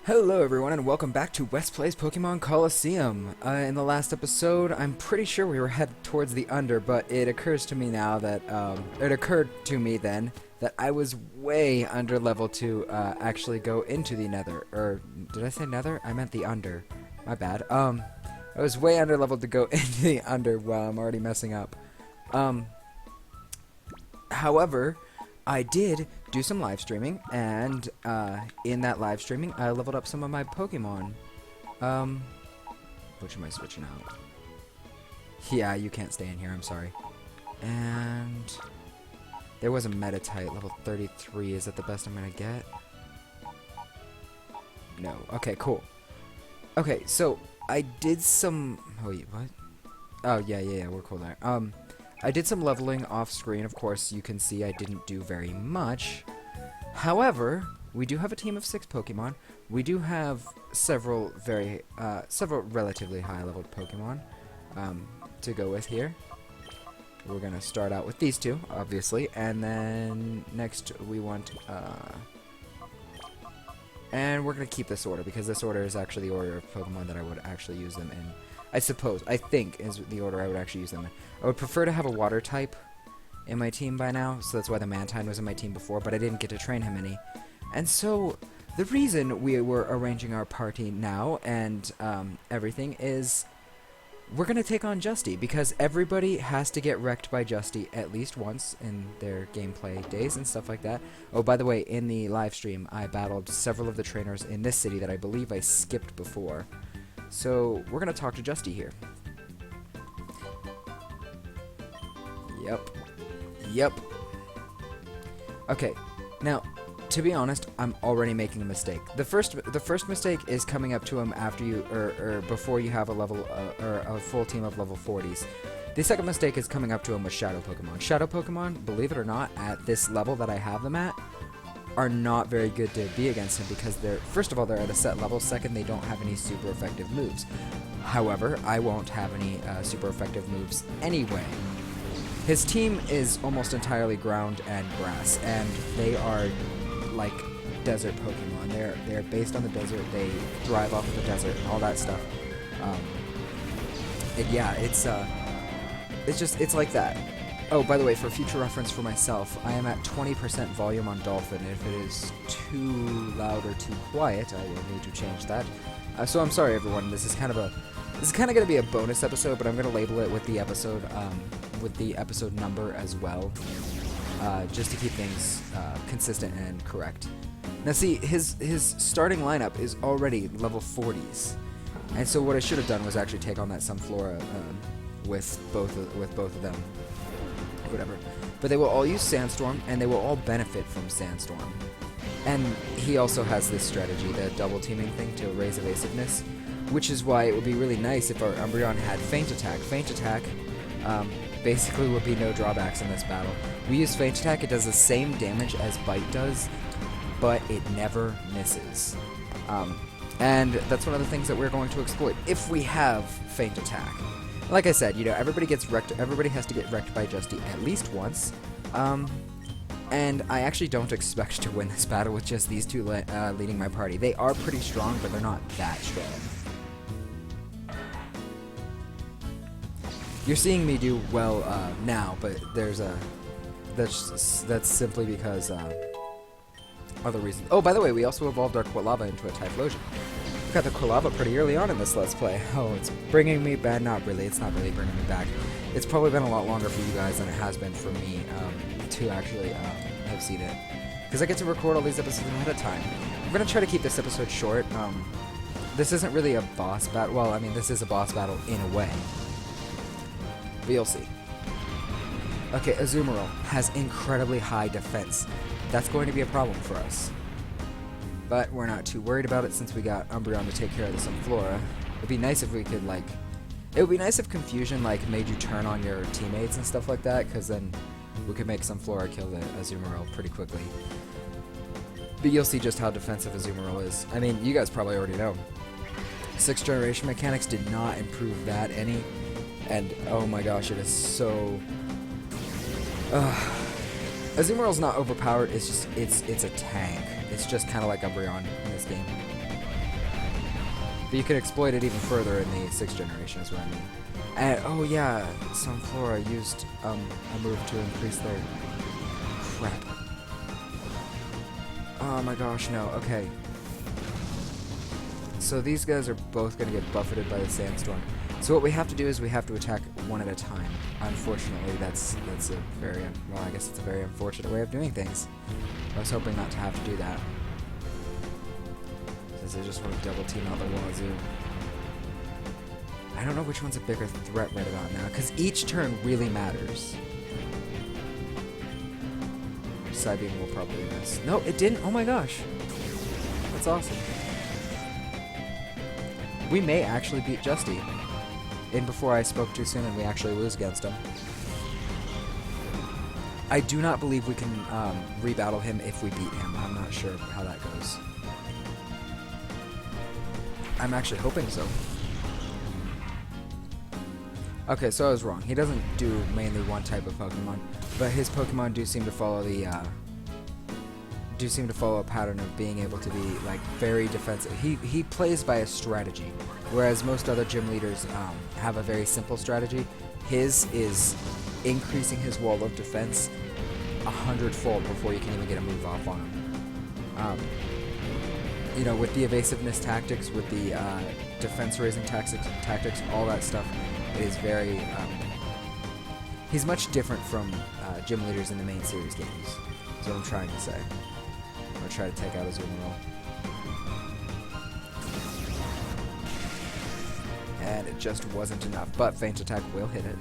Hello everyone and welcome back to West Plays Pokemon Colosseum. In the last episode, I'm pretty sure we were headed towards the under, but it occurs to me now that, it occurred to me then that I was way under level to actually go into the nether. Or, did I say nether? I meant the under. My bad. I was way under level to go into the under while I'm already messing up. However, I did do some live streaming, and in that live streaming, I leveled up some of my Pokemon. Which am I switching out? Yeah, you can't stay in here, I'm sorry. And there was a Metatite, level 33. Is that the best I'm gonna get? No. Okay, cool. Okay, so I did some... Oh, wait, what? Oh, yeah, we're cool there. I did some leveling off screen. Of course, you can see I didn't do very much. However, we do have a team of 6 Pokemon. We do have several relatively high leveled Pokemon to go with here. We're gonna start out with these two, obviously, and then next we want and we're gonna keep this order because this order is actually the order of Pokemon that I would actually use them in. I think is the order I would actually use them in. I would prefer to have a water type in my team by now, so that's why the Mantine was in my team before, but I didn't get to train him any. And so, the reason we were arranging our party now and everything is we're going to take on Justy, because everybody has to get wrecked by Justy at least once in their gameplay days and stuff like that. Oh, by the way, in the live stream, I battled several of the trainers in this city that I believe I skipped before. So, we're going to talk to Justy here. Yep. Okay, now, to be honest, I'm already making a mistake. The first mistake is coming up to him after you, or before you have a level, or a full team of level 40s. The second mistake is coming up to him with Shadow Pokemon. Shadow Pokemon, believe it or not, at this level that I have them at, are not very good to be against him because first of all, they're at a set level. Second, they don't have any super effective moves. However, I won't have any super effective moves anyway. His team is almost entirely ground and grass, and they are like desert Pokemon. They're based on the desert. They thrive off of the desert, all that stuff. Yeah, it's like that. Oh, by the way, for future reference for myself, I am at 20% volume on Dolphin. If it is too loud or too quiet, I will need to change that. So I'm sorry, everyone. This is kind of going to be a bonus episode, but I'm going to label it with the episode number as well, just to keep things consistent and correct. Now, see, his starting lineup is already level 40s, and so what I should have done was actually take on that Sunflora with both of them. Whatever. But they will all use Sandstorm, and they will all benefit from Sandstorm. And he also has this strategy, the double teaming thing, to raise evasiveness, which is why it would be really nice if our Umbreon had Feint Attack. Feint Attack basically would be no drawbacks in this battle. We use Feint Attack, it does the same damage as Bite does, but it never misses. And that's one of the things that we're going to exploit if we have Feint Attack. Like I said, you know, everybody gets wrecked. Everybody has to get wrecked by Justy at least once. And I actually don't expect to win this battle with just these two leading my party. They are pretty strong, but they're not that strong. You're seeing me do well now, but that's simply because other reasons. Oh, by the way, we also evolved our Quilava into a Typhlosion. Got the Quilava pretty early on in this Let's Play. Oh, it's bringing me back. Not really. It's not really bringing me back. It's probably been a lot longer for you guys than it has been for me to actually have seen it. Because I get to record all these episodes ahead of time. I'm going to try to keep this episode short. This isn't really a boss battle. Well, I mean, this is a boss battle in a way. But you'll see. Okay, Azumarill has incredibly high defense. That's going to be a problem for us. But we're not too worried about it since we got Umbreon to take care of the Sunflora. It'd be nice if we could, like... It would be nice if Confusion, like, made you turn on your teammates and stuff like that, because then we could make Sunflora kill the Azumarill pretty quickly. But you'll see just how defensive Azumarill is. I mean, you guys probably already know. 6th generation mechanics did not improve that any. And, oh my gosh, it is so... Azumarill's not overpowered, it's just, it's a tank. It's just kind of like Umbreon in this game. But you can exploit it even further in the 6th generation, is what I mean. And, oh yeah, some flora used a move to increase their... Crap. Oh my gosh, no, okay. So these guys are both going to get buffeted by the sandstorm. So what we have to do is we have to attack one at a time. Unfortunately, that's a very... well, I guess it's a very unfortunate way of doing things. I was hoping not to have to do that. Since I just want to double team out the wazoo. I don't know which one's a bigger threat right about now, because each turn really matters. Psybeam will probably miss. No, it didn't. Oh my gosh. That's awesome. We may actually beat Justy. In before I spoke too soon and we actually lose against him. I do not believe we can rebattle him if we beat him. I'm not sure how that goes. I'm actually hoping so. Okay, so I was wrong. He doesn't do mainly one type of Pokemon, but his Pokemon do seem to follow the a pattern of being able to be like very defensive. He plays by a strategy, whereas most other gym leaders have a very simple strategy. His is increasing his wall of defense 100-fold before you can even get a move off on him. You know, with the evasiveness tactics, with the defense raising tactics, all that stuff, it is very. He's much different from gym leaders in the main series games. That's what I'm trying to say. I'm gonna try to take out his Roll. And it just wasn't enough, but Feint Attack will hit it.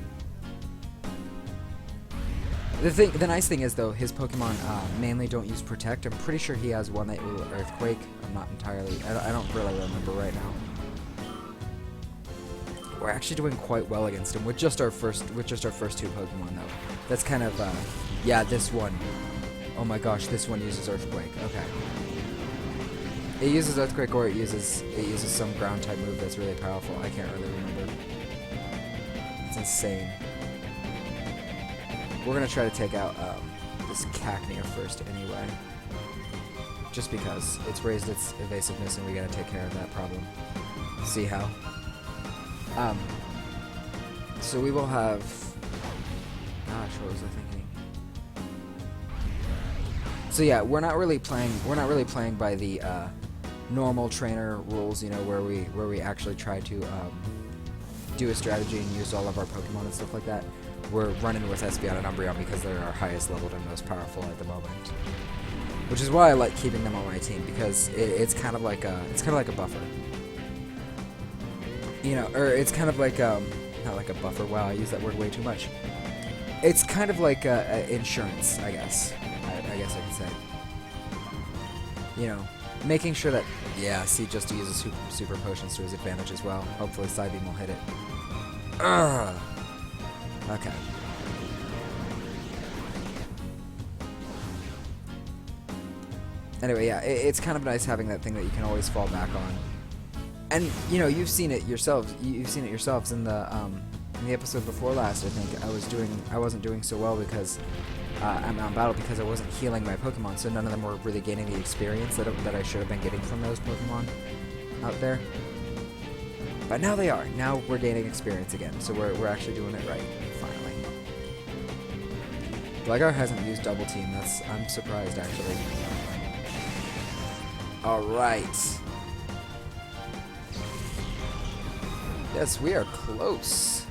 The nice thing is, though, his Pokemon mainly don't use Protect. I'm pretty sure he has one that will Earthquake. I'm not entirely... I don't really remember right now. We're actually doing quite well against him with just our first two Pokemon, though. That's kind of... yeah, this one. Oh my gosh, this one uses Earthquake. Okay. It uses Earthquake, or it uses some ground type move that's really powerful. I can't really remember. It's insane. We're gonna try to take out this Cacnea first anyway. Just because it's raised its evasiveness and we gotta take care of that problem. See how? So we will have... gosh, what was I thinking? So yeah, we're not really playing by the normal trainer rules, you know, where we actually try to do a strategy and use all of our Pokemon and stuff like that. We're running with Espeon and Umbreon because they're our highest leveled and most powerful at the moment. Which is why I like keeping them on my team, because it's kind of like a buffer. You know, or it's kind of like not like a buffer. Wow, I use that word way too much. It's kind of like insurance, I guess. I guess I could say. You know, making sure that see, Justy uses super potions to his advantage as well. Hopefully, Psybeam will hit it. Ugh. Okay. Anyway, yeah, it's kind of nice having that thing that you can always fall back on. And you know, you've seen it yourselves. You've seen it yourselves in the episode before last. I think I wasn't doing so well because I'm on battle because I wasn't healing my Pokemon, so none of them were really gaining the experience that I should have been getting from those Pokemon out there. But now they are. Now we're gaining experience again, so we're actually doing it right. Finally. Gligar hasn't used Double Team. I'm surprised actually. All right. Yes, we are close.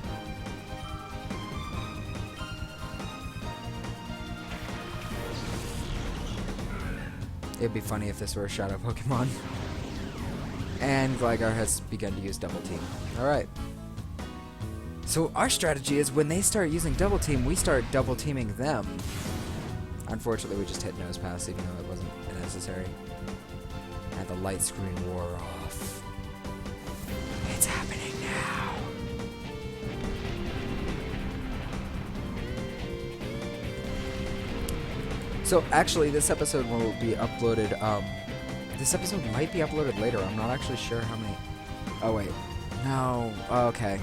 It'd be funny if this were a Shadow Pokemon. And Gligar has begun to use Double Team. Alright. So our strategy is when they start using Double Team, we start Double Teaming them. Unfortunately, we just hit Nose Pass, even though it wasn't necessary. And the light screen wore off. It's happening now. So actually, this episode will be uploaded. This episode might be uploaded later. I'm not actually sure how many. Oh wait, no. Oh, okay.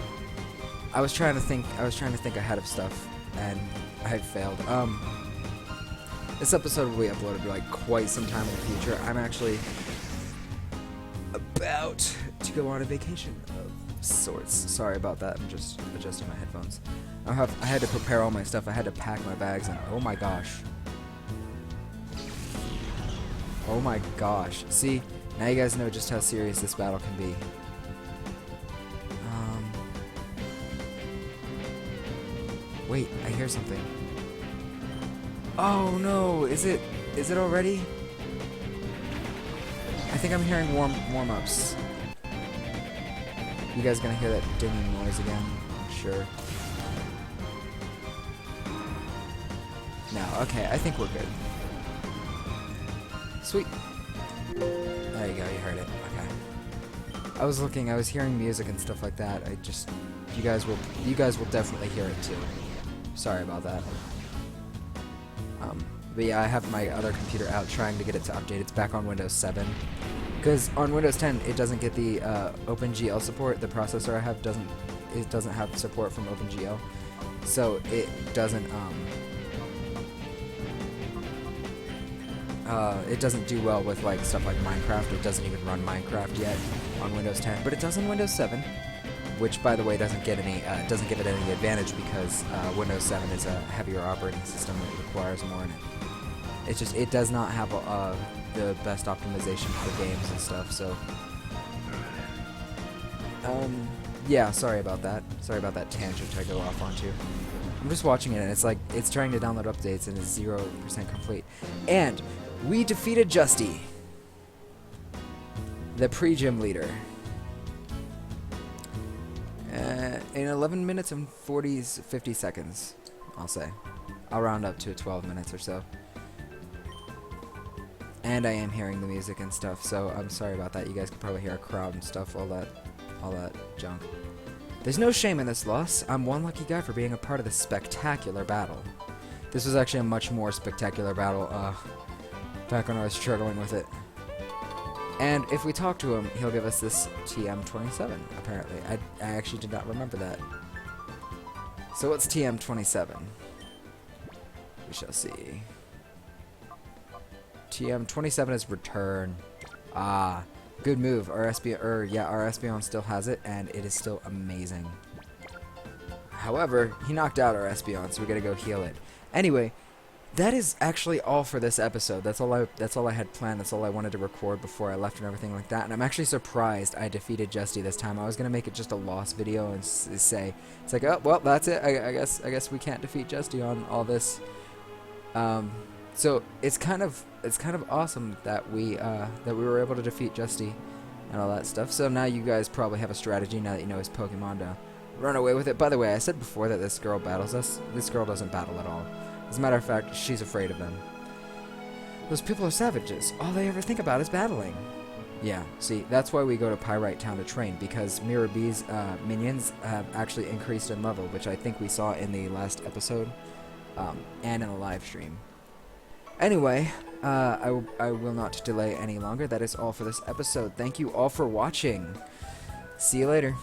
I was trying to think ahead of stuff, and I failed. This episode will be uploaded like quite some time in the future. I'm actually about to go on a vacation of sorts. Sorry about that. I'm just adjusting my headphones. I had to prepare all my stuff. I had to pack my bags, and oh my gosh. Oh my gosh. See, now you guys know just how serious this battle can be. Wait, I hear something. Oh no, is it already? I think I'm hearing warm-ups. You guys gonna hear that dinging noise again? I'm sure. No, okay, I think we're good. Sweet. There you go, you heard it. Okay. I was hearing music and stuff like that. You guys will definitely hear it too. Sorry about that. But yeah, I have my other computer out trying to get it to update. It's back on Windows 7. Because on Windows 10, it doesn't get the OpenGL support. The processor I have doesn't have support from OpenGL. So it doesn't do well with like stuff like Minecraft. It doesn't even run Minecraft yet on Windows 10, but it does on Windows 7. Which, by the way, doesn't give it any advantage because Windows 7 is a heavier operating system that requires more in it. It does not have the best optimization for games and stuff. So, yeah, sorry about that. Sorry about that tangent I go off onto. I'm just watching it, and it's like it's trying to download updates, and it's 0% complete. And we defeated Justy, the pre-gym leader. In 11 minutes and 50 seconds, I'll say. I'll round up to 12 minutes or so. And I am hearing the music and stuff, so I'm sorry about that. You guys could probably hear a crowd and stuff, all that junk. There's no shame in this loss. I'm one lucky guy for being a part of this spectacular battle. This was actually a much more spectacular battle, back when I was struggling with it. And if we talk to him, he'll give us this TM27, apparently. I actually did not remember that. So what's TM27? We shall see. TM27 is return. Ah, good move. Our Espeon still has it, and it is still amazing. However, he knocked out our Espeon, so we gotta go heal it. Anyway, that is actually all for this episode. That's all I had planned. That's all I wanted to record before I left and everything like that. And I'm actually surprised I defeated Justy this time. I was gonna make it just a loss video and say it's like, oh well, that's it. I guess we can't defeat Justy on all this. So it's kind of awesome that we were able to defeat Justy and all that stuff. So now you guys probably have a strategy now that you know his Pokemon to run away with it. By the way, I said before that this girl battles us. This girl doesn't battle at all. As a matter of fact, she's afraid of them. Those people are savages. All they ever think about is battling. Yeah, see, that's why we go to Pyrite Town to train, because Mirror B's minions have actually increased in level, which I think we saw in the last episode, and in a live stream. Anyway, I will not delay any longer. That is all for this episode. Thank you all for watching. See you later.